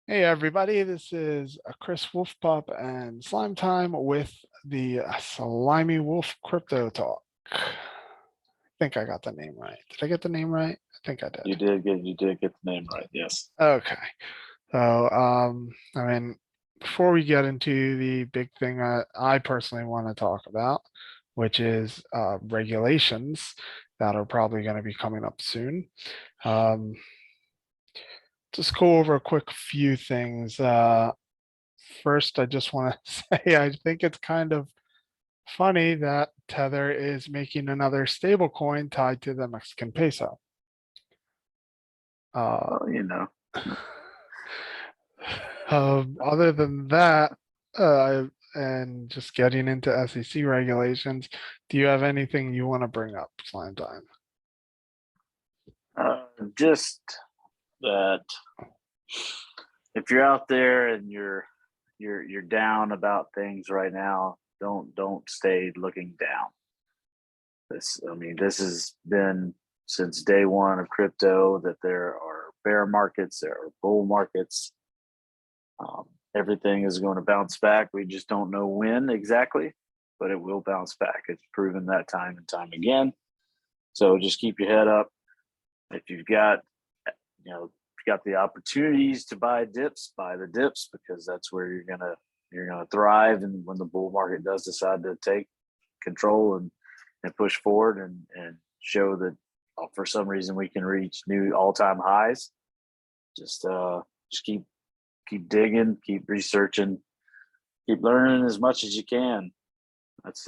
Hey everybody, this is Chris Wolfpup and Slimetime with the Slimy Wolf Crypto Talk. I think I got the name right. Did I get the name right? I think I did. You did get the name right. Yes. Okay. So, I mean, before we get into the big thing that I personally want to talk about, which is regulations that are probably going to be coming up soon, um, just go over a quick few things. First, I just want to say I think it's kind of funny that Tether is making another stable coin tied to the Mexican peso. Uh, Well, Other than that, uh, and just getting into SEC regulations, do you have anything you want to bring up, Slime Time? just that if you're out there and you're down about things right now, don't stay looking down. This has been since day one of crypto that there are bear markets, there are bull markets. Everything is going to bounce back. We just don't know when exactly, but it will bounce back. It's proven that time and time again. So just keep your head up. If you've got, the opportunities to buy dips, buy the dips because that's where you're gonna thrive. And when the bull market does decide to take control and push forward and show that for some reason we can reach new all time highs, just keep digging, keep researching, keep learning as much as you can. That's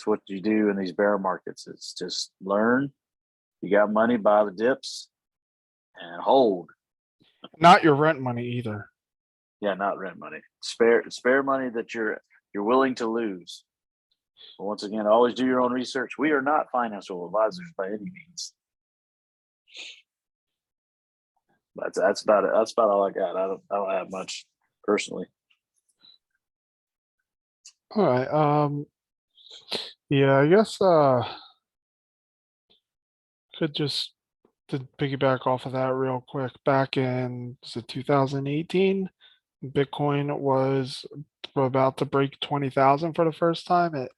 what you do in these bear markets. It's just learn. You got money, buy the dips and hold. Not your rent money either. Yeah, not rent money. Spare money that you're willing to lose. But once again, always do your own research. We are not financial advisors by any means. But that's about it. That's about all I got. I don't have much personally. All right. Yeah, I guess could just to piggyback off of that real quick. Back in 2018, Bitcoin was about to break 20,000 for the first time. It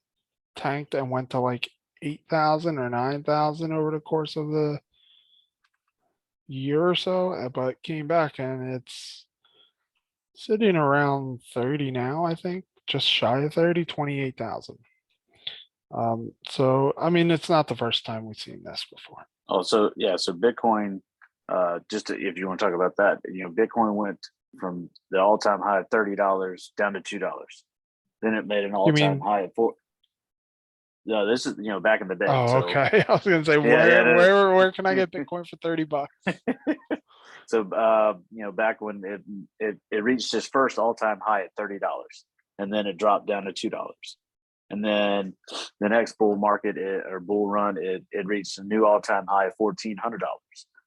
tanked and went to like 8,000 or 9,000 over the course of the year or so, but came back and it's sitting around 30 now, I think, just shy of 30, 28,000. So I mean, it's not the first time we've seen this before. Oh, so yeah, so Bitcoin. If you want to talk about that, Bitcoin went from the all-time high of $30 down to $2. Then it made an You all-time mean, high of four. No, this is back in the day. oh, So okay. I was gonna say, yeah, yeah. where can I get Bitcoin for 30 bucks? So back when it reached its first all-time high at $30, and then it dropped down to $2. And then the next bull market or bull run, it reached a new all-time high of $1,400.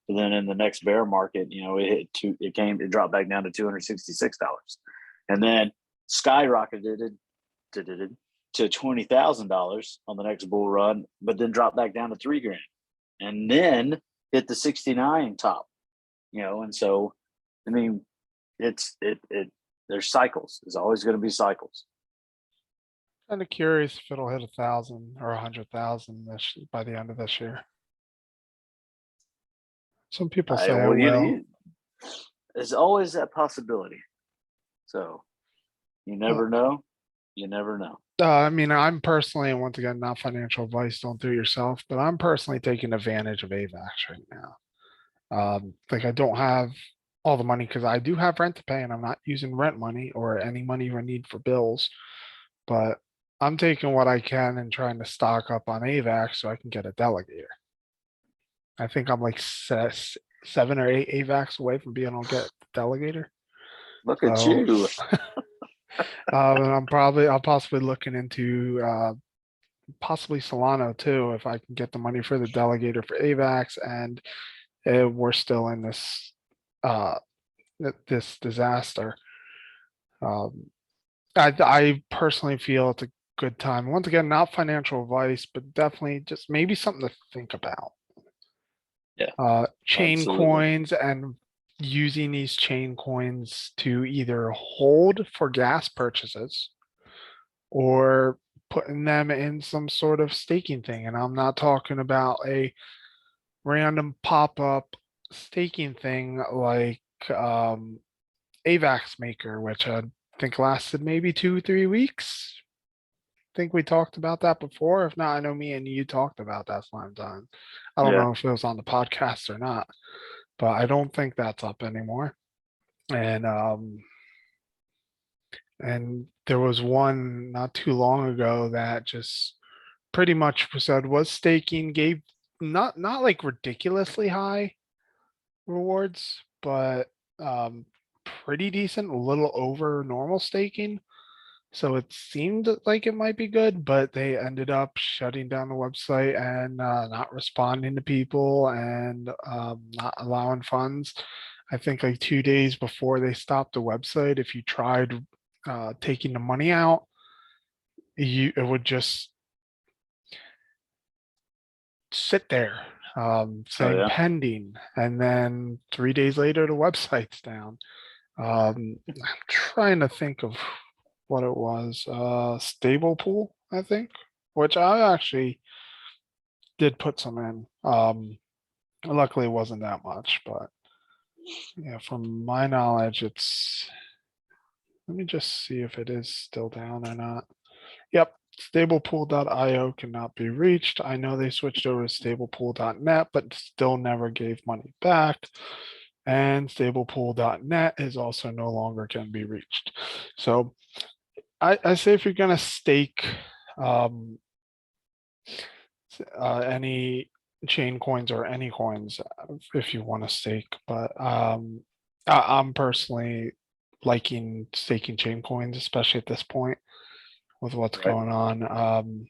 And then in the next bear market, it dropped back down to $266, and then skyrocketed to $20,000 on the next bull run, but then dropped back down to $3,000, and then hit the 69 top. And so, I mean, there's cycles. There's always going to be cycles. Kind of curious if it'll hit 1,000 or 100,000 by the end of this year. Some people say it Well, will. there's always that possibility. So you Uh, never know. You never know. I mean, I'm personally, and once again, not financial advice, don't do it yourself, but I'm personally taking advantage of AVAX right now. Like I don't have all the money because I do have rent to pay and I'm not using rent money or any money I need for bills, but I'm taking what I can and trying to stock up on AVAX so I can get a delegator. I think I'm like 7 or 8 AVAX away from being able to get the delegator. Look at So you. I'll possibly looking into possibly Solano too if I can get the money for the delegator for AVAX and we're still in uh this disaster. Um, I personally feel it's a good time. Once again, not financial advice, but definitely just maybe something to think about. Yeah, Chain absolutely. coins and using these chain coins to either hold for gas purchases or putting them in some sort of staking thing. And I'm not talking about a random pop-up staking thing like AVAX Maker, which I think lasted maybe 2, 3 weeks. I think we talked about that before. If not, I know me and you talked about that Slimetime. I don't Yeah. know if it was on the podcast or not, but I don't think that's up anymore. And there was one not too long ago that just pretty much said was staking, gave not like ridiculously high rewards, but pretty decent, a little over normal staking. So it seemed like it might be good, but they ended up shutting down the website and not responding to people and not allowing funds. I think like 2 days before they stopped the website, if you tried taking the money out, it would just sit there Oh saying yeah. pending, and then 3 days later the website's down. I'm trying to think of what it was. Stable pool, I think, which I actually did put some in. Luckily it wasn't that much, but yeah, from my knowledge, it's, let me just see if it is still down or not. Yep, stablepool.io cannot be reached. I know they switched over to stablepool.net, but still never gave money back. And stablepool.net is also no longer can be reached. So I say if you're going to stake um, any chain coins or any coins, if you want to stake, but I'm personally liking staking chain coins, especially at this point with what's Right. going on.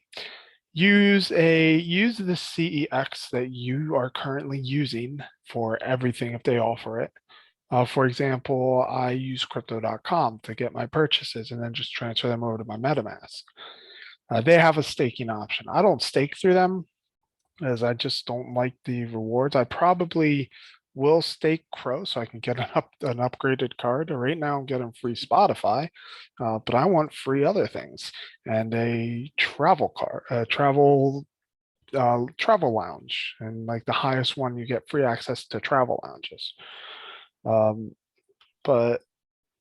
Use the CEX that you are currently using for everything if they offer it. For example, I use crypto.com to get my purchases and then just transfer them over to my MetaMask. They have a staking option. I don't stake through them as I just don't like the rewards. I probably will stake Crow so I can get an upgraded card. Right now, I'm getting free Spotify, but I want free other things and a travel card, travel lounge, and like the highest one, you get free access to travel lounges. Um, but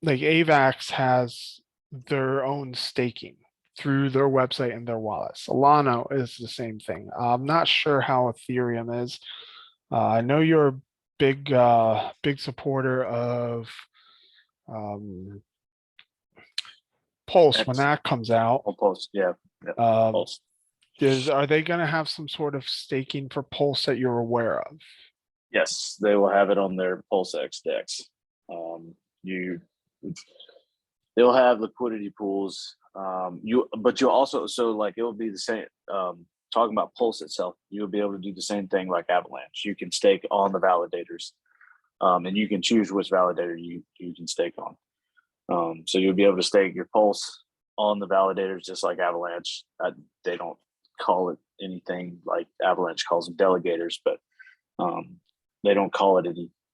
like AVAX has their own staking through their website and their wallet. Solana is the same thing. I'm not sure how Ethereum is. I know you're a big supporter of um, Pulse when X. that comes out. I'll post. Yeah. Yeah. Um, Pulse. are they going to have some sort of staking for Pulse that you're aware of? Yes, they will have it on their Pulse X decks. You they'll have liquidity pools. But you'll also, so like it will be the same. Talking about Pulse itself, you'll be able to do the same thing like Avalanche. You can stake on the validators, and you can choose which validator you can stake on. So you'll be able to stake your Pulse on the validators just like Avalanche. They don't call it anything like Avalanche calls them delegators, but um, they don't call it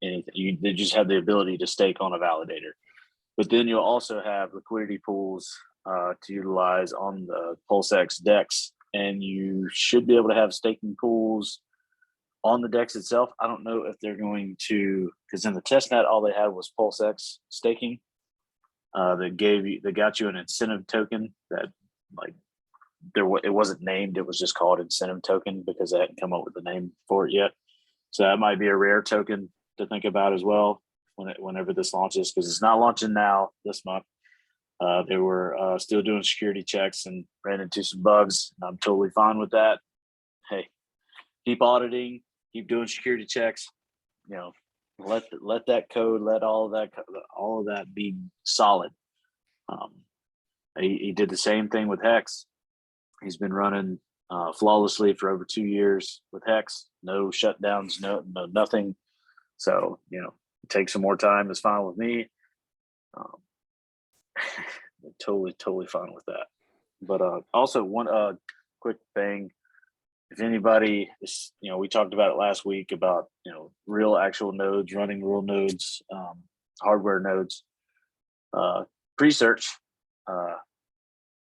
anything. They just have the ability to stake on a validator. But then you'll also have liquidity pools to utilize on the PulseX DEX, and you should be able to have staking pools on the DEX itself. I don't know if they're going to, because in the testnet, all they had was PulseX staking. That got you an incentive token that like it wasn't named. It was just called incentive token because they hadn't come up with a name for it yet. So that might be a rare token to think about as well whenever this launches, because it's not launching now this month. They were still doing security checks and ran into some bugs. I'm totally fine with that. Hey, keep auditing, keep doing security checks. You know, let that code, let all of that be solid. He did the same thing with Hex. He's been running flawlessly for over 2 years with Hex. No shutdowns, no nothing. So take some more time is fine with me. Um, totally fine with that. But also one quick thing, if anybody is, we talked about it last week about, real actual nodes, running real nodes, hardware nodes. Presearch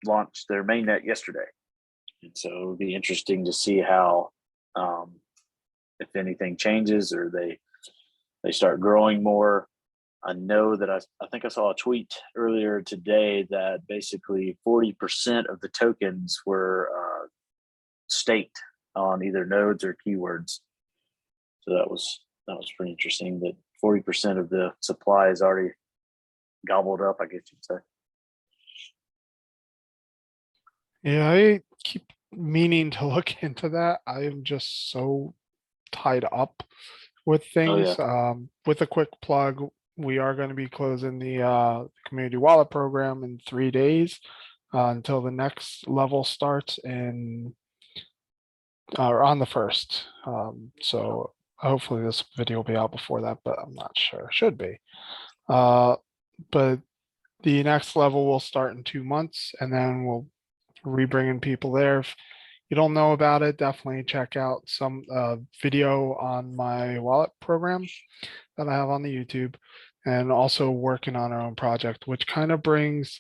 launched their mainnet yesterday. And so it would be interesting to see how, if anything changes or they start growing more. I know that I think I saw a tweet earlier today that basically 40% of the tokens were staked on either nodes or keywords. So that was pretty interesting that 40% of the supply is already gobbled up, I guess you'd say. Yeah, I keep meaning to look into that. I am just so tied up with Oh yeah. things. With a quick plug, we are going to be closing the community wallet program in 3 days until the next level starts in on the 1st. So hopefully this video will be out before that, but I'm not sure. Should be. But the next level will start in 2 months, and then we'll re-bringing people there. If you don't know about it, definitely check out some video on my wallet program that I have on the YouTube, and also working on our own project, which kind of brings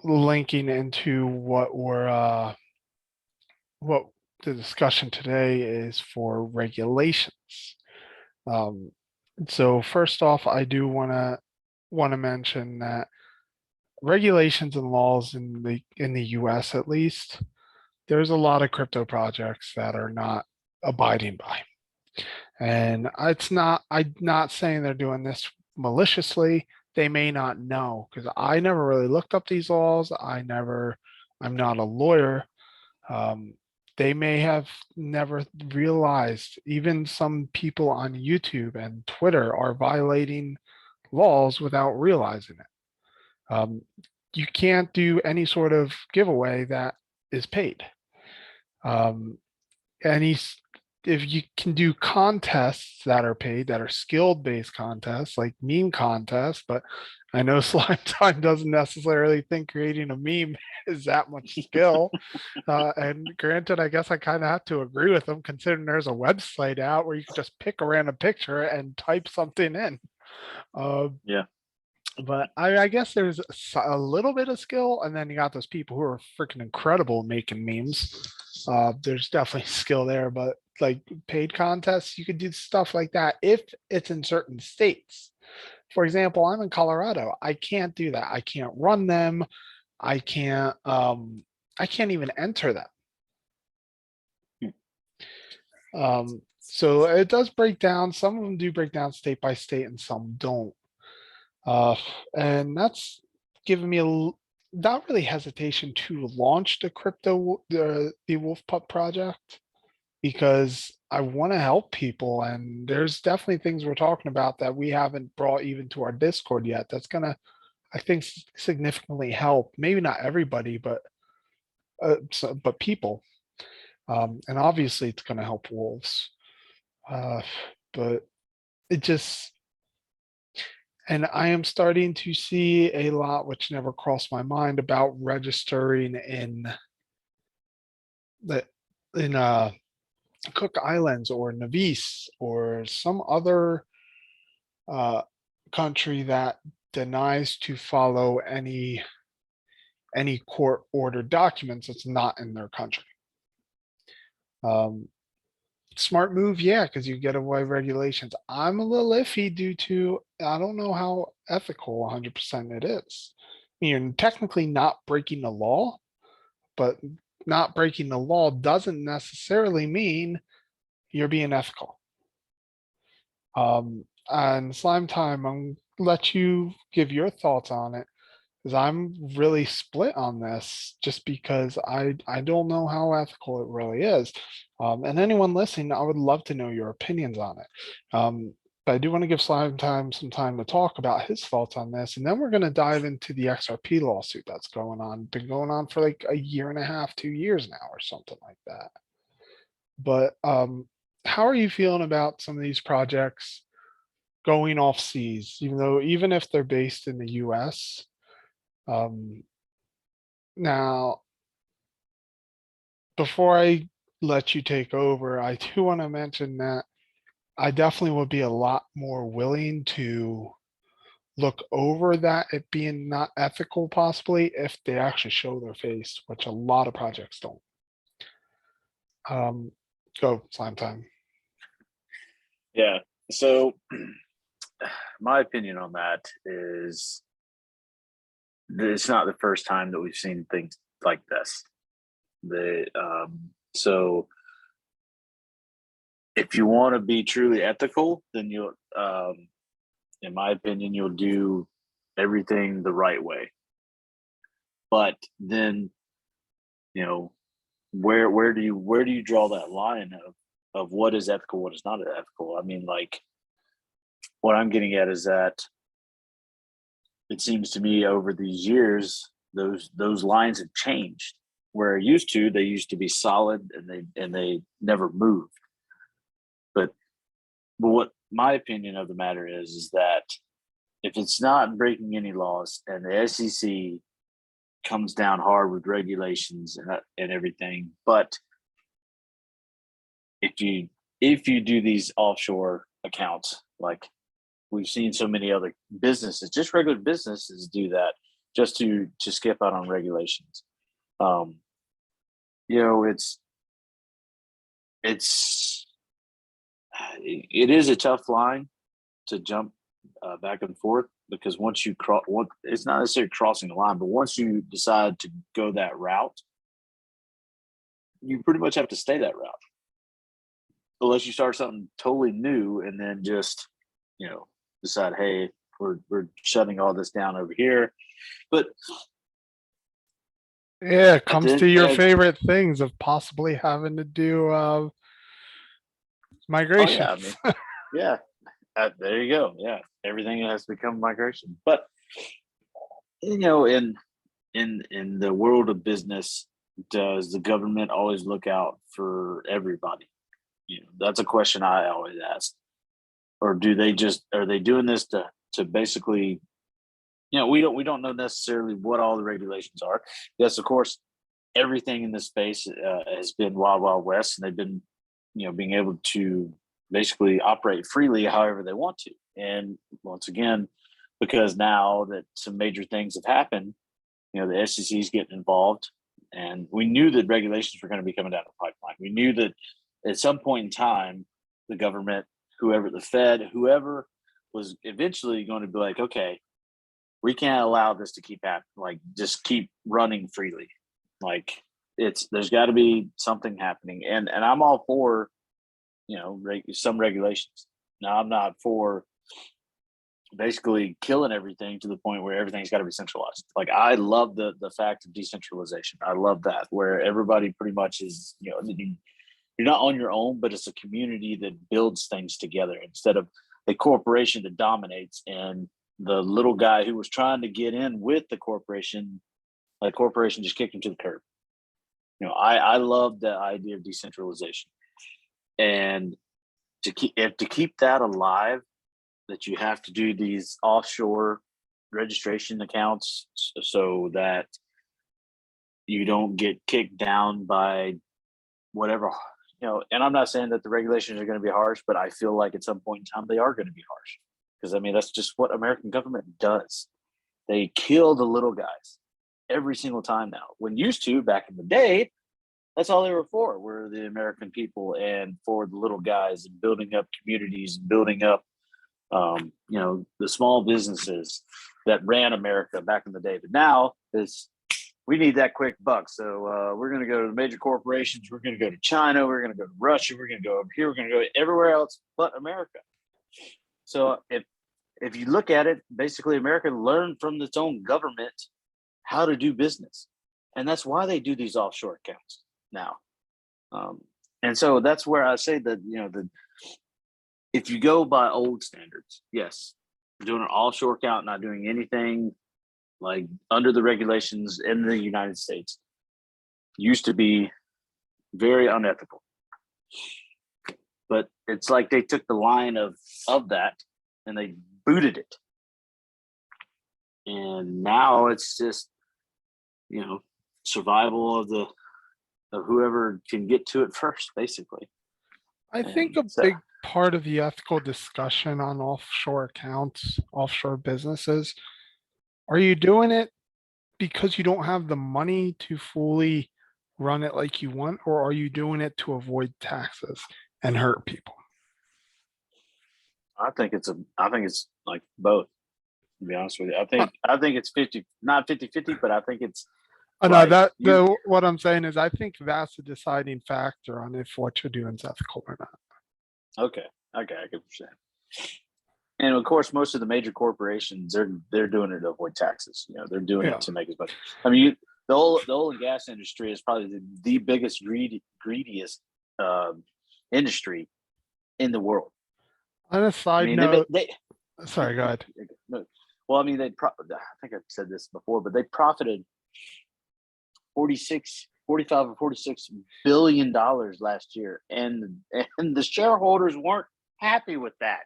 linking into what the discussion today is for regulations. So first off, I do want to mention that regulations and laws in the US at least, there's a lot of crypto projects that are not abiding by. And I'm not saying they're doing this maliciously. They may not know, because I never really looked up these laws. I'm not a lawyer. Um, they may have never realized, even some people on YouTube and Twitter are violating laws without realizing it. You can't do any sort of giveaway that is paid. Um, any if you can do contests that are paid, that are skill based contests like meme contests, but I know Slimetime doesn't necessarily think creating a meme is that much skill. And granted, I guess I kind of have to agree with them, considering there's a website out where you can just pick a random picture and type something in. Yeah. But I guess there's a little bit of skill, and then you got those people who are freaking incredible at making memes. There's definitely skill there, but like paid contests, you could do stuff like that if it's in certain states. For example, I'm in Colorado. I can't do that. I can't run them. I can't even enter them. So it does break down. Some of them do break down state by state and some don't. And that's given me not really hesitation to launch the Wolf Pup project, because I want to help people, and there's definitely things we're talking about that we haven't brought even to our Discord yet. That's gonna, I think, significantly help. Maybe not everybody, but but people. And obviously, it's gonna help wolves. But it just, and I am starting to see a lot, which never crossed my mind, about registering the in Cook Islands or Nevis or some other country that denies to follow any court ordered documents that's not in their country. Smart move, yeah, because you get away regulations. I'm a little iffy due to, I don't know how ethical 100% it is. You're technically not breaking the law, but not breaking the law doesn't necessarily mean you're being ethical. And Slimetime, I'm let you give your thoughts on it, because I'm really split on this, just because I don't know how ethical it really is. And anyone listening, I would love to know your opinions on it. But I do want to give Slimetime some time to talk about his thoughts on this, and then we're going to dive into the XRP lawsuit that's going on. Been going on for like a year and a half, 2 years now, or something like that. But how are you feeling about some of these projects going off seas, even if they're based in the US? Now, before I let you take over, I do want to mention that I definitely would be a lot more willing to look over that it being not ethical possibly if they actually show their face, which a lot of projects don't. Um, go slime time. Yeah. So my opinion on that is it's not the first time that we've seen things like this. So if you want to be truly ethical, then you'll, in my opinion, you'll do everything the right way. But then, you know, where do you draw that line of what is ethical, what is not ethical? I mean, like, what I'm getting at is that it seems to me over these years those lines have changed. Where they used to be solid and they never moved. But what my opinion of the matter is that if it's not breaking any laws and the SEC comes down hard with regulations and everything, but if you do these offshore accounts, like we've seen so many other businesses, just regular businesses do that just to skip out on regulations. Um, you know, it's it is a tough line to jump back and forth because once you cross, it's not necessarily crossing the line, but once you decide to go that route, you pretty much have to stay that route, unless you start something totally new and then just decide, hey, we're shutting all this down over here. But Yeah, it at the comes to end, your favorite things of possibly having to do oh yeah, I mean, migrations. yeah, there you go. Yeah, everything has become migration. But in the world of business, does the government always look out for everybody? That's a question I always ask. Or are they doing this to basically, we don't know necessarily what all the regulations are. Yes, of course, everything in this space has been wild, wild west, and they've been, being able to basically operate freely however they want to. And once again, because now that some major things have happened, the SEC is getting involved, and we knew that regulations were going to be coming down the pipeline. We knew that at some point in time, the government, whoever, the Fed, whoever, was eventually going to be like, okay, we can't allow this to keep happening, like just keep running freely. Like there's got to be something happening, and I'm all for some regulations. Now I'm not for basically killing everything to the point where everything's got to be centralized. Like I love the fact of decentralization. I love that, where everybody pretty much is, you're not on your own, but it's a community that builds things together instead of a corporation that dominates and the little guy who was trying to get in with the corporation, like corporation just kicked him to the curb. I love the idea of decentralization, and to keep that alive, that you have to do these offshore registration accounts so that you don't get kicked down by whatever, and I'm not saying that the regulations are going to be harsh, but I feel like at some point in time they are going to be harsh, because I mean that's just what American government does. They kill the little guys every single time now. When used to, back in the day, that's all they were the American people, and for the little guys, and building up communities and building up the small businesses that ran America back in the day. But now we need that quick buck. So we're going to go to the major corporations. We're going to go to China. We're going to go to Russia. We're going to go over here. We're going to go everywhere else but America. So if you look at it, basically America learned from its own government how to do business. And that's why they do these offshore accounts now. And so that's where I say that, if you go by old standards, yes, doing an offshore account, not doing anything like under the regulations in the United States, used to be very unethical. But it's like they took the line of that and they booted it. And now it's just, survival of the of whoever can get to it first, basically. I think And a so, big part of the ethical discussion on offshore accounts, offshore businesses, are you doing it because you don't have the money to fully run it like you want, or are you doing it to avoid taxes and hurt people? I think it's like both, to be honest with you. I think it's 50, not 50-50, but I think it's No, like that you, the what I'm saying is I think that's a deciding factor on if what you're doing is ethical or not. okay, okay, I get what you're saying. And of course, most of the major corporations, they're doing it to avoid taxes. You know, they're doing Yeah. it to make as much. I mean, the oil and gas industry is probably the biggest greediest industry in the world. On a I side mean, note, they sorry, go ahead. no, well, I mean, I think I've said this before, but they profited 45 or 46 billion dollars last year, and the shareholders weren't happy with that.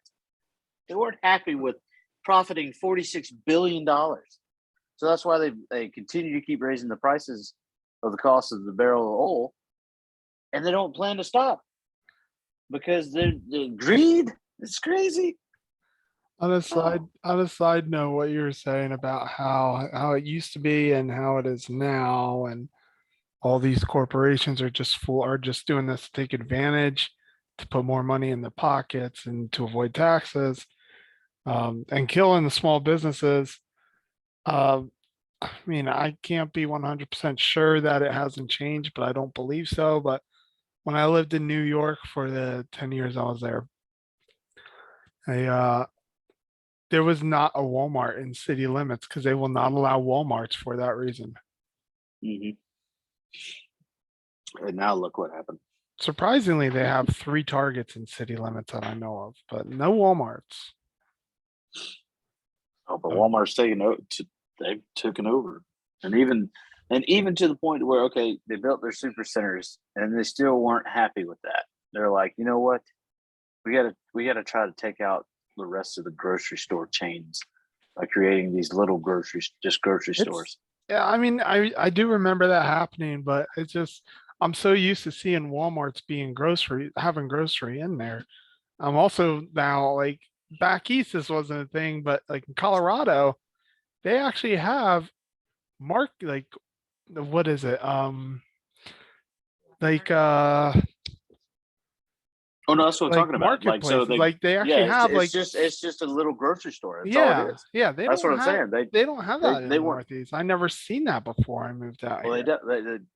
They weren't happy with profiting $46 billion. So that's why they continue to keep raising the prices of the cost of the barrel of oil, and they don't plan to stop because they're greed. It's crazy. On a side note, what you were saying about how it used to be and how it is now, and all these corporations are just doing this to take advantage, to put more money in their pockets and to avoid taxes, and killing the small businesses. Uh, I mean, I can't be 100% sure that it hasn't changed, but I don't believe so. But when I lived in New York for the 10 years I was there, I there was not a Walmart in city limits because they will not allow Walmarts for that reason. Mm-hmm. And now look what happened. Surprisingly, they have 3 Targets in city limits that I know of, but no Walmarts. Oh, but So, Walmart's they've taken over, and even to the point where okay, they built their super centers, and they still weren't happy with that. They're like, you know what, we gotta try to take out the rest of the grocery store chains by creating these little grocery it's stores. yeah, I mean, I do remember that happening, but it's just I'm so used to seeing Walmarts being having grocery in there. I'm also now like back east, this wasn't a thing, but like in Colorado, they actually have like what is it? Like Oh no, that's what I'm like talking about. Like so marketplaces. they Like they yeah, actually have like it's just a little grocery store. That's all it yeah, is. yeah, That's what I'm saying. they don't have that in They the weren't. Northeast. I never seen that before I moved out Well, here.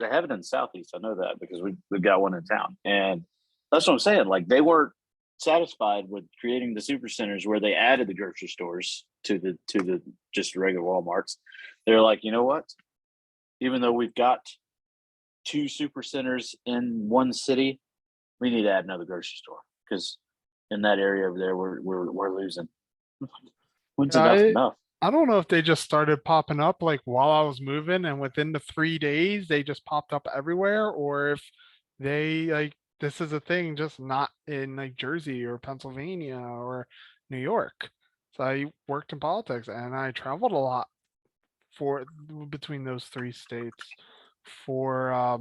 they have it in the Southeast. I know that because we've got one in town, and that's what I'm saying. Like they weren't satisfied with creating the super centers where they added the grocery stores to the just regular WalMarts. They're like, you know what? Even though we've got 2 super centers in one city, we need to add another grocery store because in that area over there we're losing. When's Yeah, enough enough? I don't know if they just started popping up like while I was moving and within the 3 days they just popped up everywhere, or if they like this is a thing just not in like Jersey or Pennsylvania or New York. So I worked in politics and I traveled a lot for between those 3 states for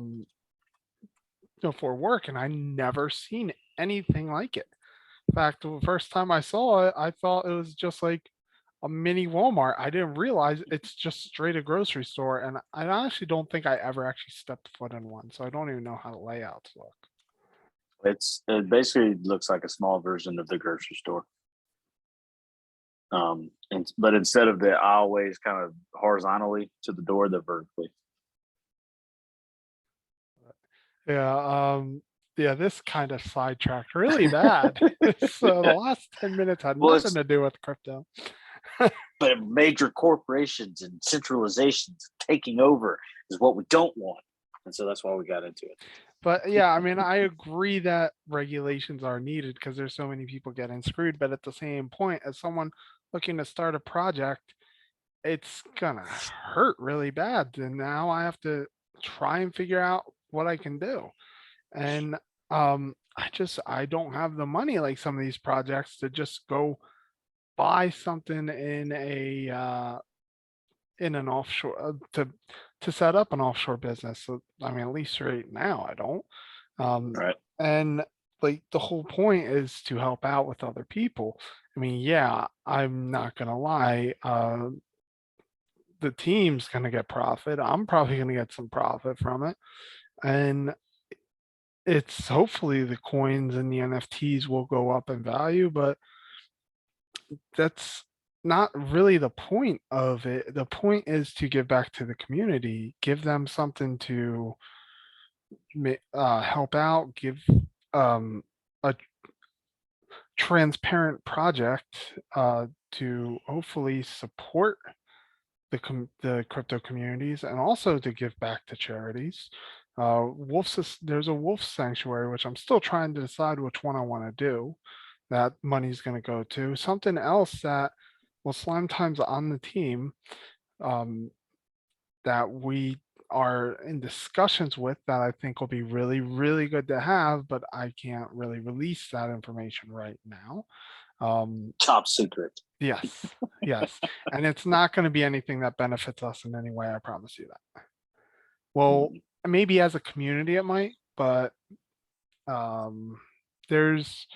for work, and I never seen anything like it. In fact, the first time I saw it, I thought it was just like a mini Walmart. I didn't realize it's just straight a grocery store, and I honestly don't think I ever actually stepped foot in one, so I don't even know how the layouts look. It basically looks like a small version of the grocery store. But instead of the aisleways kind of horizontally to the door, they're vertically. Yeah, yeah, this kind of sidetracked really bad. So the last 10 minutes had Well, nothing to do with crypto. but major corporations and centralizations taking over is what we don't want, and so that's why we got into it. But yeah, I mean, I agree that regulations are needed because there's so many people getting screwed. But at the same point, as someone looking to start a project, it's gonna hurt really bad. And now I have to try and figure out what I can do. And I don't have the money like some of these projects to just go buy something in a in an offshore to set up an offshore business. So, I mean, at least right now, I don't. Right. And like the whole point is to help out with other people. I mean, yeah, I'm not gonna lie. The team's gonna get profit. I'm probably gonna get some profit from it, and it's hopefully the coins and the NFTs will go up in value, but that's not really the point of it. The point is to give back to the community, give them something to help out, give um, a transparent project to hopefully support the crypto communities and also to give back to charities. There's a wolf sanctuary, which I'm still trying to decide which one I want to do. That money's going to go to something else that, well, Slime Time's on the team, um, that we are in discussions with that I think will be really, really good to have, but I can't really release that information right now. Top secret. Yes, yes. And it's not going to be anything that benefits us in any way, I promise you that. Well, Mhm. maybe as a community it might, but um, there's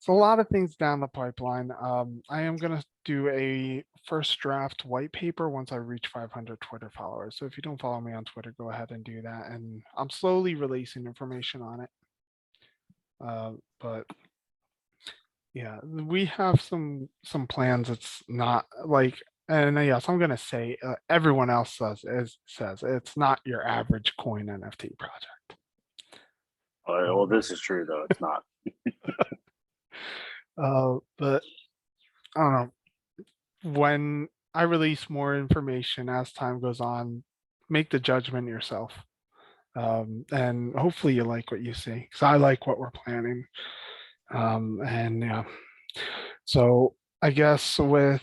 a lot of things down the pipeline. I am going to do a first draft white paper once I reach 500 Twitter followers. So if you don't follow me on Twitter, go ahead and do that. And I'm slowly releasing information on it. But yeah, we have some plans. It's not like, and yes, I'm gonna say everyone else says it's not your average coin NFT project. Well, this is true though. It's not. But I don't know. When I release more information as time goes on, make the judgment yourself. And hopefully you like what you see, because I like what we're planning. And yeah, so I guess with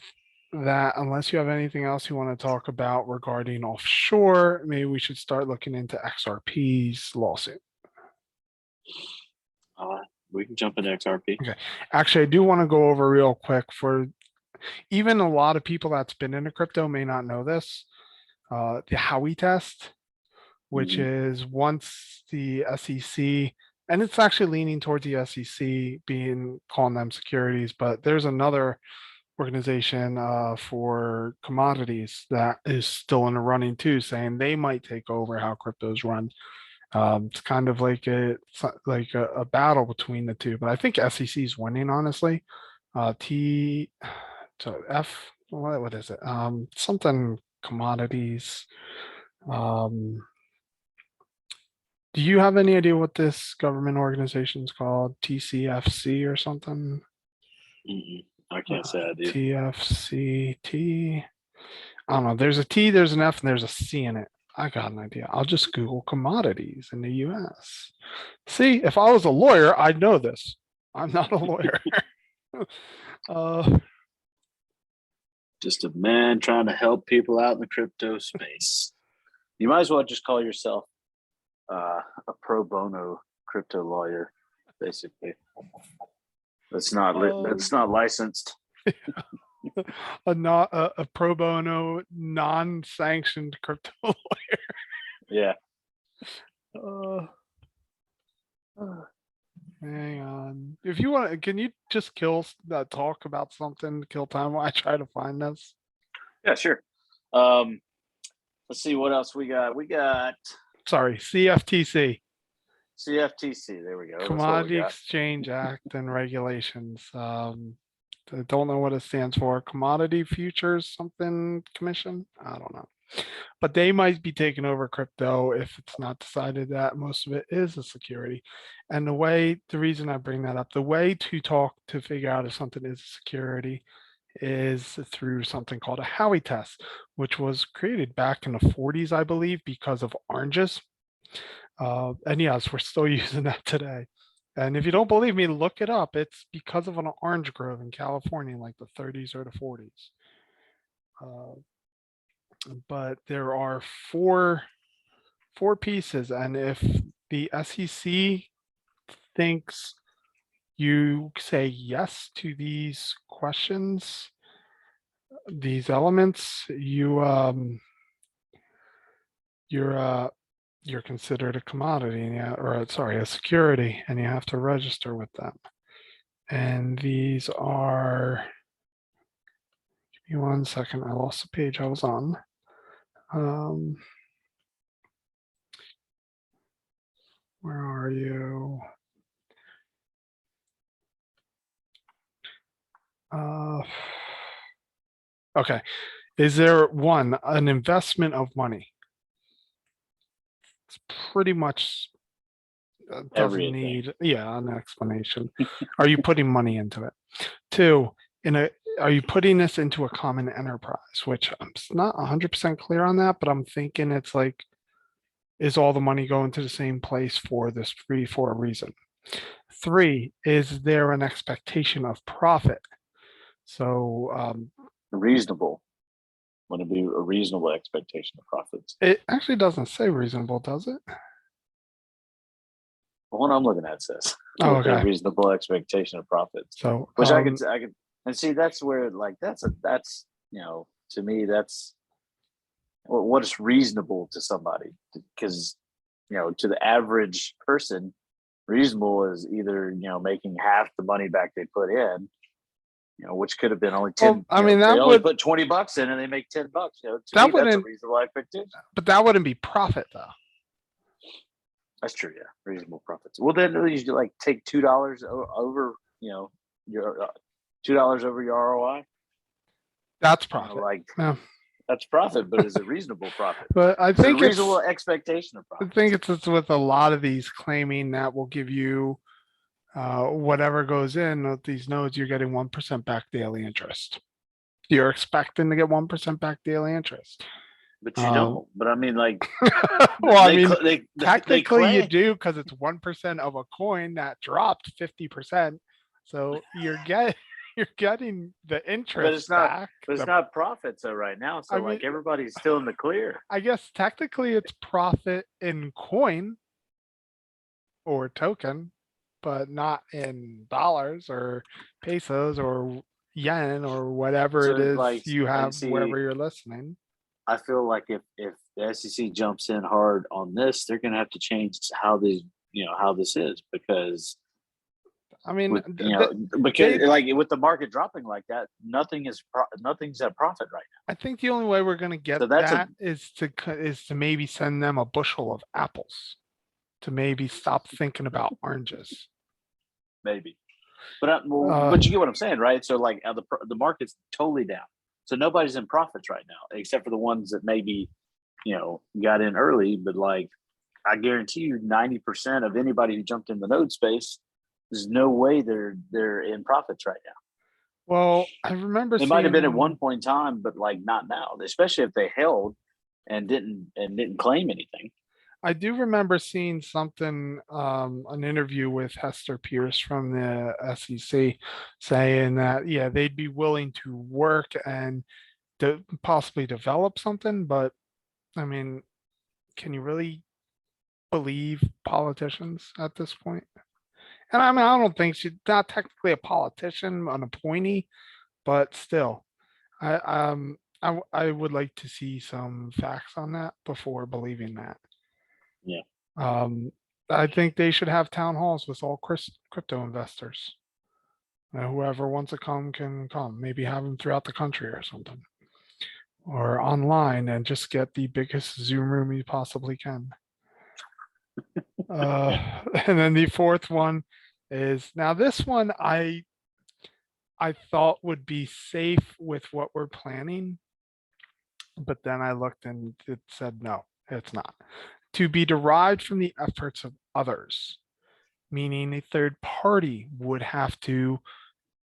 that, unless you have anything else you want to talk about regarding offshore, maybe we should start looking into XRP's lawsuit. Uh, we can jump into XRP. Okay. Actually, I do want to go over real quick for even a lot of people that's been into crypto may not know this. The Howey test, which Mhm. is once the SEC, and it's actually leaning towards the SEC being calling them securities, but there's another organization for commodities that is still in the running too, saying they might take over how cryptos run. It's kind of like a battle between the two, but I think SEC is winning, honestly. T so F, what is it? Something commodities. Um, do you have any idea what this government organization is called? TCFC or something? Mm-mm. I can't say I do. TFCT. I don't know. There's a T, there's an F, and there's a C in it. I got an idea. I'll just Google commodities in the US. See, if I was a lawyer, I'd know this. I'm not a lawyer. uh, Just a man trying to help people out in the crypto space. You might as well just call yourself a pro bono crypto lawyer, basically. um, That's not licensed. a pro bono, non-sanctioned crypto Yeah. lawyer. Hang on. If you want, can you just talk about something, kill time while I try to find this? Yeah, sure. Um, let's see what else we got. We got Sorry, CFTC, CFTC. There we go. That's what we Commodity got. Exchange Act and Regulations. I don't know what it stands for. Commodity Futures something Commission. I don't know, but they might be taking over crypto if it's not decided that most of it is a security. And the reason I bring that up, the way to figure out if something is a security is through something called a Howey test, which was created back in the 40s, I believe, because of oranges. And yes, we're still using that today. And if you don't believe me, look it up. It's because of an orange grove in California in like the 30s or the 40s. Uh, but there are four pieces, and if the SEC thinks you say yes to these questions, these elements, you're considered a commodity, and or sorry, a security, and you have to register with them. And these are, give me 1 second, I lost the page I was on. Where are you? Okay. Is there an investment of money? It's pretty much doesn't Everything. need, yeah, an explanation. Are you putting money into it? Two, are you putting this into a common enterprise? Which I'm not 100% clear on that, but I'm thinking it's like, is all the money going to the same place for a reason? Three, is there an expectation of profit? So Reasonable. Want to be a reasonable expectation of profits. it actually doesn't say reasonable, does it? The one I'm looking at says Oh, with a okay. reasonable expectation of profits. So Which I could, and see that's where like that's to me that's what is reasonable to somebody, because to the average person, reasonable is either making half the money back they put in, which could have been only 10. I mean, they that only would put $20 in and they make $10. To that me, that's a wouldn't, reasonable expectation. but that wouldn't be profit though. That's true. Yeah, reasonable profits. Well, then you like take $2 over, your $2 over your ROI. That's profit. Like Yeah. that's profit, but it's a reasonable profit. But I think it's a reasonable expectation of profit. I think it's with a lot of these claiming that will give you whatever goes in with these nodes, you're getting 1% back daily interest. You're expecting to get 1% back daily interest. But you don't. But I mean, like, well, technically they you do, because it's 1% of a coin that dropped 50%. So you're getting the interest, but it's not back. But it's not profit. So right now, so like everybody's still in the clear. I guess technically it's profit in coin or token, but not in dollars or pesos or yen or whatever it is like, you have wherever you're listening. I feel like if the SEC jumps in hard on this, they're going to have to change how this is, because I mean, because like with the market dropping like that, nothing's at profit right now. I think the only way we're going to get is to maybe send them a bushel of apples, to maybe stop thinking about oranges. Maybe, but you get what I'm saying, right? So like the market's totally down, so nobody's in profits right now, except for the ones that maybe got in early. But like, I guarantee you, 90% of anybody who jumped in the node space, there's no way they're in profits right now. Well, I remember it might have been at one point in time, but like not now, especially if they held and didn't claim anything. I do remember seeing something, an interview with Hester Pierce from the SEC, saying that, yeah, they'd be willing to work and to possibly develop something. But I mean, can you really believe politicians at this point? And I mean, I don't think she's not technically a politician, an appointee, but still, I would like to see some facts on that before believing that. Yeah. I think they should have town halls with all crypto investors. Whoever wants to come can come. Maybe have them throughout the country or something, or online, and just get the biggest Zoom room you possibly can. And then the fourth one is, now this one I thought would be safe with what we're planning, but then I looked and it said no, it's not. To be derived from the efforts of others, meaning a third party would have to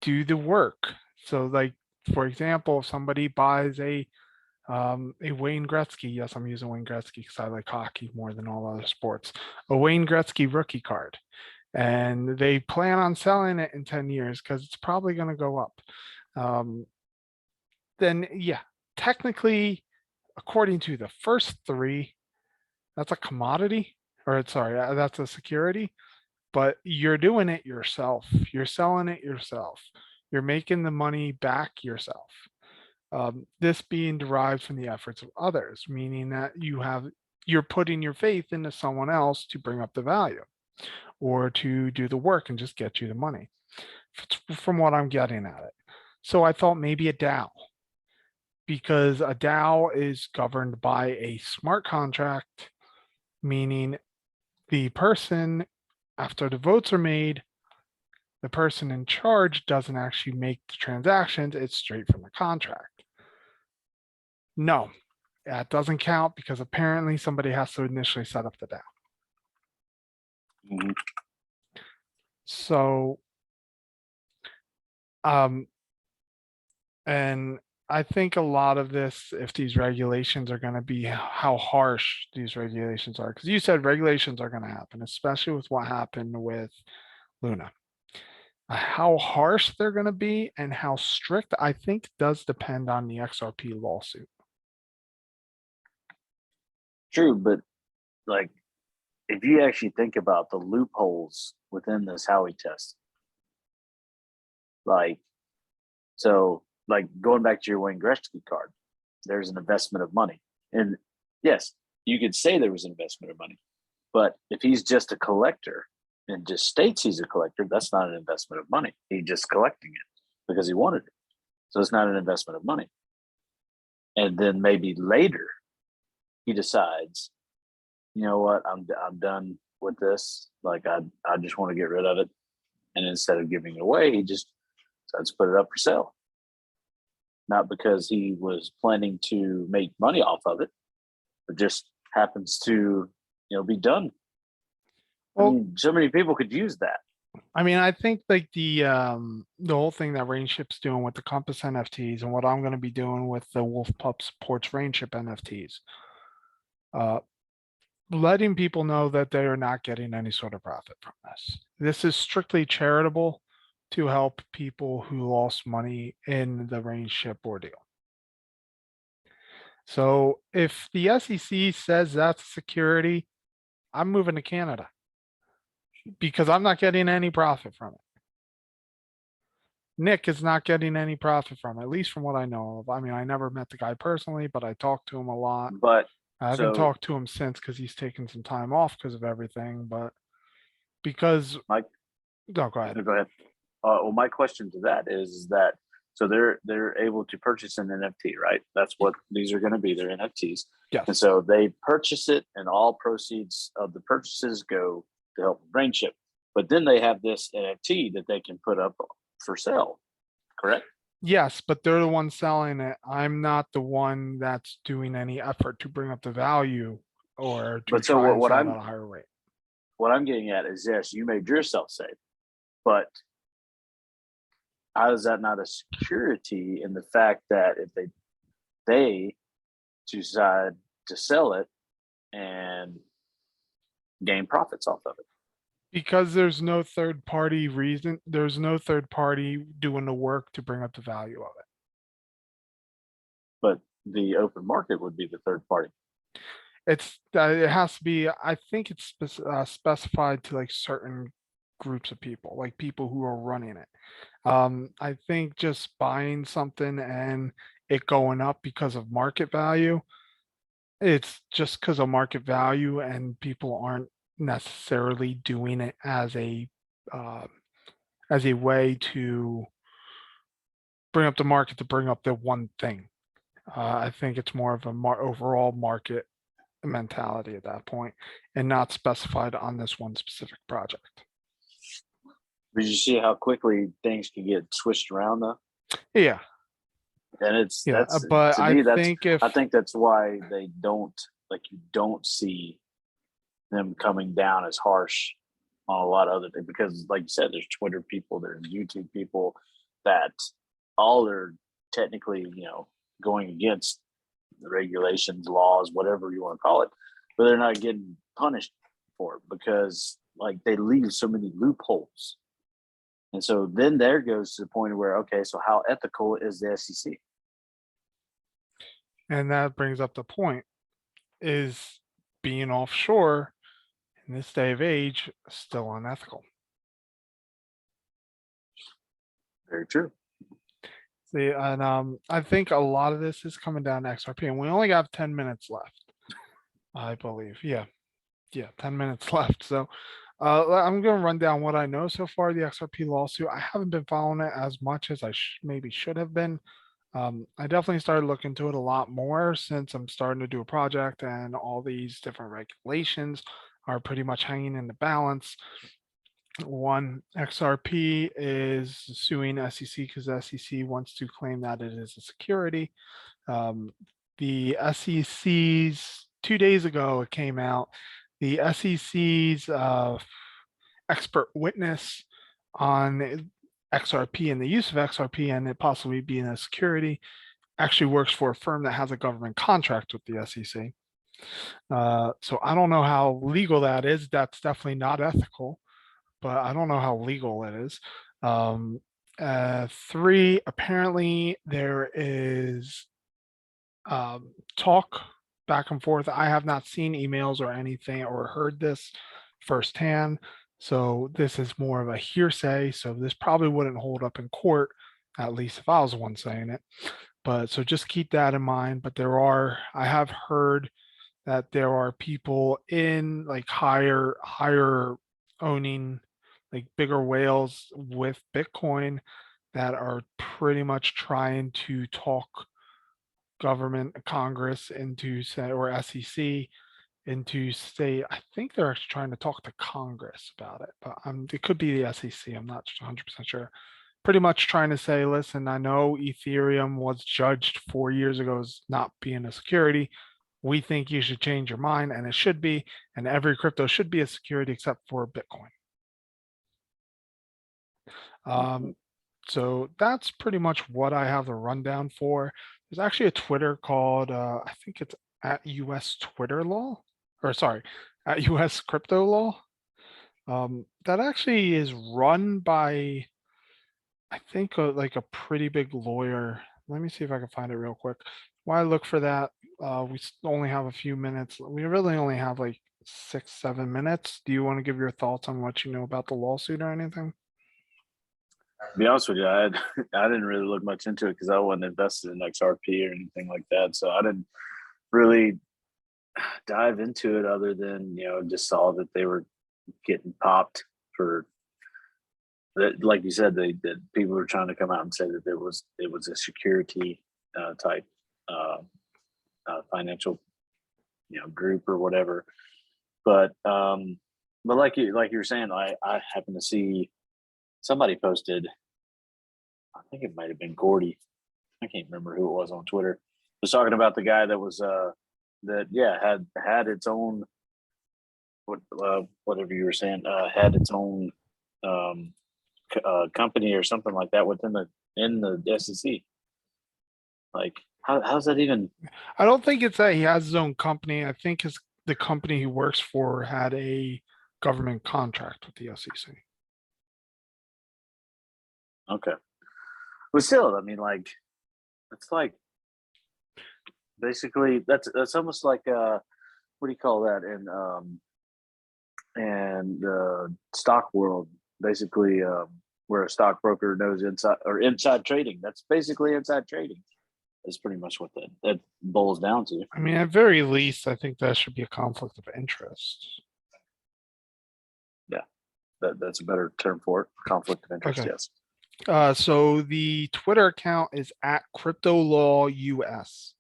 do the work. So like, for example, if somebody buys a Wayne Gretzky, yes, I'm using Wayne Gretzky because I like hockey more than all other sports, a Wayne Gretzky rookie card, and they plan on selling it in 10 years because it's probably going to go up. Then yeah, technically, according to the first three, that's a commodity, or sorry, that's a security, but you're doing it yourself. You're selling it yourself. You're making the money back yourself. This being derived from the efforts of others, meaning that you're putting your faith into someone else to bring up the value or to do the work and just get you the money from what I'm getting at it. So I thought maybe a DAO, because a DAO is governed by a smart contract, meaning the person, after the votes are made, the person in charge doesn't actually make the transactions. It's straight from the contract. No, that doesn't count because apparently somebody has to initially set up the DAO. Mhm. So, and I think a lot of this, if these regulations are going to be how harsh these regulations are, because you said regulations are going to happen, especially with what happened with Luna. How harsh they're going to be and how strict, I think, does depend on the XRP lawsuit. True, but like if you actually think about the loopholes within this Howey test, like so like going back to your Wayne Gretzky card, there's an investment of money. And yes, you could say there was an investment of money, but if he's just a collector and just states he's a collector, that's not an investment of money. He's just collecting it because he wanted it. So it's not an investment of money. And then maybe later he decides, you know what, I'm done with this. Like I just want to get rid of it. And instead of giving it away, he just decides to put it up for sale. Not because he was planning to make money off of it, but just happens to, be done. Well, I mean, so many people could use that. I mean, I think like the whole thing that Rainship's doing with the Compass NFTs and what I'm going to be doing with the Wolf Pup Supports Rainship NFTs, letting people know that they are not getting any sort of profit from this. This is strictly charitable to help people who lost money in the Rainship ordeal. So if the SEC says that's security, I'm moving to Canada because I'm not getting any profit from it. Nick is not getting any profit from it, at least from what I know of. I mean, I never met the guy personally, but I talked to him a lot. But I haven't talked to him since because he's taken some time off because of everything, but because Mike, no, go ahead. go ahead. Well, my question to that is that so they're able to purchase an NFT, right? That's what these are going to be. They're NFTs. Yes. And so they purchase it, and all proceeds of the purchases go to help Rainship. But then they have this NFT that they can put up for sale, correct? Yes, but they're the ones selling it. I'm not the one that's doing any effort to bring up the value or to But so try and what sell it I'm at a higher rate. what I'm getting at is yes, you made yourself safe, but how is that not a security in the fact that if they decide to sell it and gain profits off of it? Because there's no third party reason, there's no third party doing the work to bring up the value of it. But the open market would be the third party. It has to be, I think it's specified to like certain groups of people, like people who are running it. I think just buying something and it going up because of market value, it's just because of market value and people aren't necessarily doing it as a way to bring up the market to bring up the one thing. I think it's more of a overall market mentality at that point and not specified on this one specific project. Did you see how quickly things can get switched around though? Yeah. And But to me, I think that's why they don't you don't see them coming down as harsh on a lot of other things because like you said, there's Twitter people, there's YouTube people that all are technically, going against the regulations, laws, whatever you want to call it, but they're not getting punished for it because like they leave so many loopholes. And so then there goes to the point where, okay, so how ethical is the SEC? And that brings up the point, is being offshore in this day of age still unethical? Very true. See, and I think a lot of this is coming down to XRP, and we only got 10 minutes left. I believe. Yeah. 10 minutes left. So I'm going to run down what I know so far. The XRP lawsuit. I haven't been following it as much as I maybe should have been. I definitely started looking into it a lot more since I'm starting to do a project and all these different regulations are pretty much hanging in the balance. One, XRP is suing SEC because the SEC wants to claim that it is a security. The SEC's 2 days ago, it came out. The SEC's expert witness on XRP and the use of XRP and it possibly being a security actually works for a firm that has a government contract with the SEC. So I don't know how legal that is. That's definitely not ethical, but I don't know how legal it is. Three, apparently there is talk back and forth. I have not seen emails or anything or heard this firsthand. So this is more of a hearsay. So this probably wouldn't hold up in court, at least if I was the one saying it. But so just keep that in mind. But I have heard that there are people in like higher owning like bigger whales with Bitcoin that are pretty much trying to talk government, Congress into say or SEC into say I think they're actually trying to talk to Congress about it, but it could be the SEC. I'm not 100% sure. Pretty much trying to say, listen, I know Ethereum was judged 4 years ago as not being a security. We think you should change your mind, and it should be, and every crypto should be a security except for Bitcoin. So that's pretty much what I have the rundown for. There's actually a Twitter called, I think it's at US Twitter Law, or sorry, at US Crypto Law. That actually is run by, I think, like a pretty big lawyer. Let me see if I can find it real quick. While I look for that, we only have a few minutes. We really only have like 6, 7 minutes. Do you want to give your thoughts on what you know about the lawsuit or anything? To be honest with you, I didn't really look much into it because I wasn't invested in XRP or anything like that. So I didn't really dive into it other than, just saw that they were getting popped for that. Like you said, that people were trying to come out and say that it was a security type financial, group or whatever. But like you were saying, I happened to see somebody posted, I think it might have been Gordy. I can't remember who it was on Twitter. Was talking about the guy that was had its own whatever you were saying, had its own company or something like that within the SEC. Like how's that even? I don't think it's that he has his own company. I think the company he works for had a government contract with the SEC. Okay. But still, I mean, like, it's like basically that's almost like what do you call that in the stock world? Basically, where a stockbroker knows inside trading. That's basically inside trading. That's pretty much what that boils down to. I mean, at very least, I think that should be a conflict of interest. Yeah, that's a better term for it. Conflict of interest. Okay. Yes. So the Twitter account is at Crypto Law US.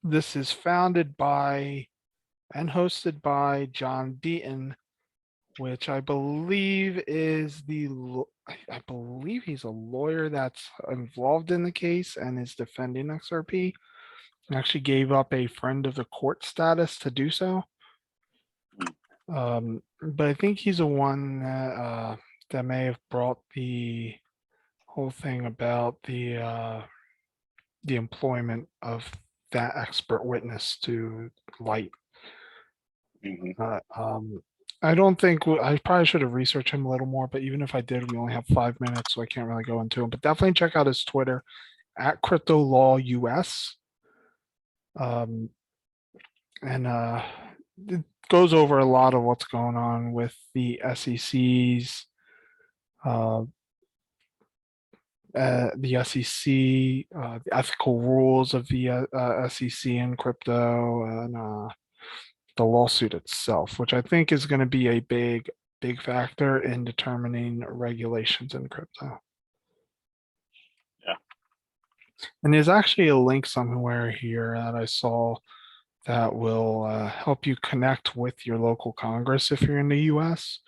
This is founded by and hosted by John Deaton, which I believe is I believe he's a lawyer that's involved in the case and is defending XRP. And actually gave up a friend of the court status to do so. But I think he's the one that may have brought the whole thing about the employment of that expert witness to light. I don't think I probably should have researched him a little more, but even if I did, we only have 5 minutes, so I can't really go into him. But definitely check out his Twitter at Crypto Law US. And it goes over a lot of what's going on with the SEC's the SEC, the ethical rules of the SEC and crypto, and the lawsuit itself, which I think is going to be a big factor in determining regulations in crypto. Yeah. And there's actually a link somewhere here that I saw that will help you connect with your local Congress if you're in the US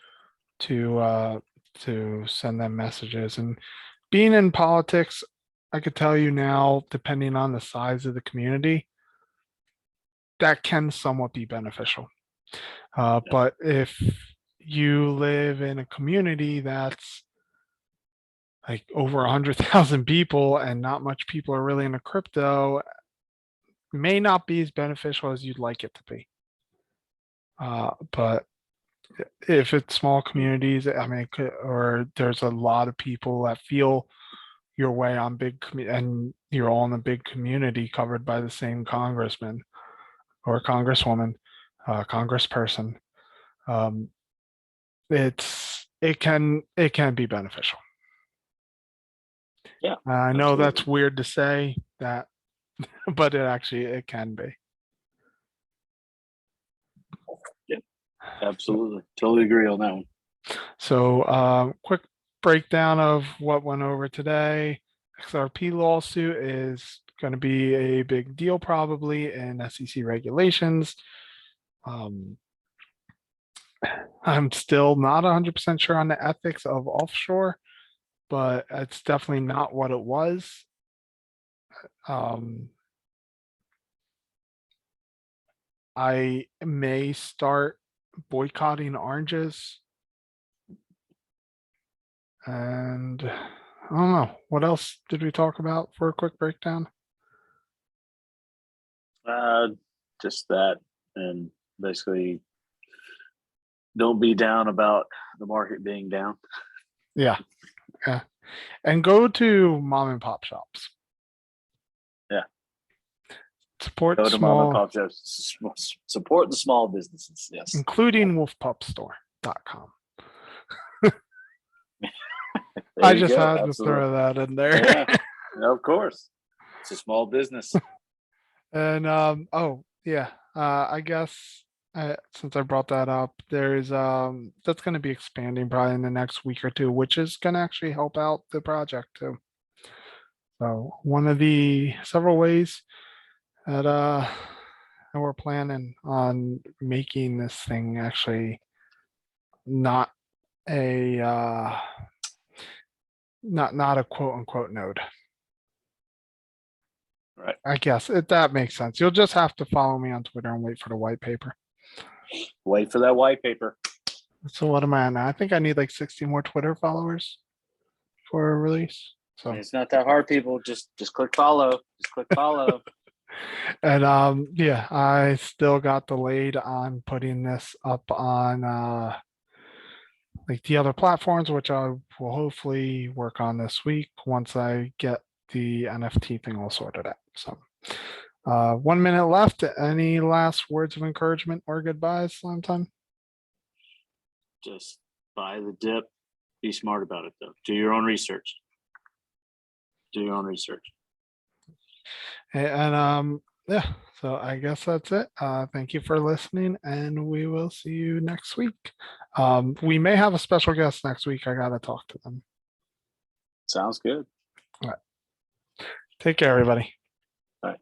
to send them messages. And being in politics, I could tell you now, depending on the size of the community, that can somewhat be beneficial. But if you live in a community that's like over 100,000 people and not much people are really into crypto, may not be as beneficial as you'd like it to be. But if it's small communities, I mean, or there's a lot of people that feel your way on and you're all in a big community covered by the same congressman or congresswoman, congressperson, it can be beneficial. Yeah, I know that's weird to say that, but it can be. Yeah, absolutely. Totally agree on that one. So quick breakdown of what went over today. XRP lawsuit is going to be a big deal probably in SEC regulations. I'm still not 100% sure on the ethics of offshore, but it's definitely not what it was. I may start boycotting oranges. And I don't know. What else did we talk about for a quick breakdown? Just that, and basically don't be down about the market being down. Yeah. And go to mom and pop shops. Yeah. Support Go to small, mom and pop shops. Support the small businesses. Yes. including wolfpupstore.com. There I you just go. had to throw that in there. Yeah, of course. It's a small business. And oh yeah, I guess since I brought that up, there's that's going to be expanding probably in the next week or two, which is going to actually help out the project too. So one of the several ways that we're planning on making this thing actually not a not a quote unquote node. Right. I guess that makes sense. You'll just have to follow me on Twitter and wait for the white paper. Wait for that white paper. So what am I on now? I think I need like 60 more Twitter followers for a release. So It's not that hard, people. Just click follow. Just click follow. And yeah, I still got delayed on putting this up on like the other platforms, which I will hopefully work on this week once I get the NFT thing all sorted out. So 1 minute left. Any last words of encouragement or goodbyes, Slimetime? Just buy the dip. Be smart about it though. Do your own research. Do your own research. And yeah, so I guess that's it. Thank you for listening, and we will see you next week. We may have a special guest next week. I gotta talk to them. Sounds good. All right. Take care, everybody. Bye.